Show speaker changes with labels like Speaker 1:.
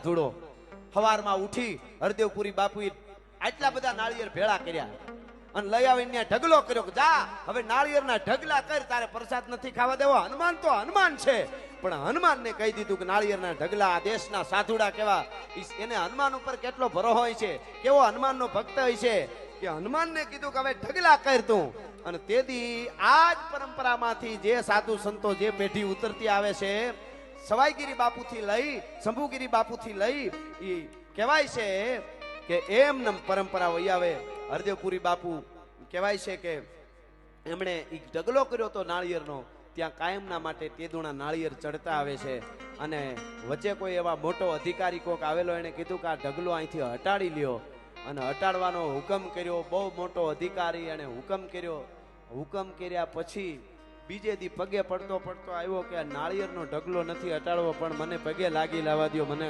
Speaker 1: સાધુડો સવારમાં ઉઠી હરદેવપુરી બાપુએ આટલા બધા નાળિયેર ભેળા કર્યા અને લઈ આવીને ત્યાં ઢગલો કર્યો કે જા હવે નાળિયેરના ઢગલા કર, તારે પ્રસાદ નથી ખાવા દેવો. હનુમાન તો હનુમાન છે, પણ હનુમાનને કહી દીધું કે નાળિયેરના ઢગલા આ દેશના સાધુડા કેવા, એને હનુમાન ઉપર કેટલો ભરોસો હોય છે, કેવો હનુમાનનો ભક્ત હોય છે કે હનુમાનને કીધું કે હવે ઢગલા કર તું. અને તેથી આ જ પરંપરામાંથી જે સાધુ સંતો જે પેઢી ઉતરતી આવે છે, સવાઈગીરી બાપુથી લઈ શંભુગીરી બાપુથી લઈ એ કહેવાય છે કે એમને પરંપરા વહી આવે. હરદેવપુરી બાપુ કહેવાય છે કે એમણે એ ઢગલો કર્યો તો નાળિયેરનો, ત્યાં કાયમના માટે તેદુણા નાળિયેર ચડતા આવે છે. અને વચ્ચે કોઈ એવા મોટો અધિકારી કોક આવેલો, એને કીધું કે આ ઢગલો અહીંથી હટાડી લ્યો, અને હટાડવાનો હુકમ કર્યો. બહુ મોટો અધિકારી એને હુકમ કર્યો. હુકમ કર્યા પછી બીજે દી પગે પડતો આવ્યો કે આ નાળિયેરનો ઢગલો નથી હટાડવો, પણ મને પગે લાગી લાવવા દો, મને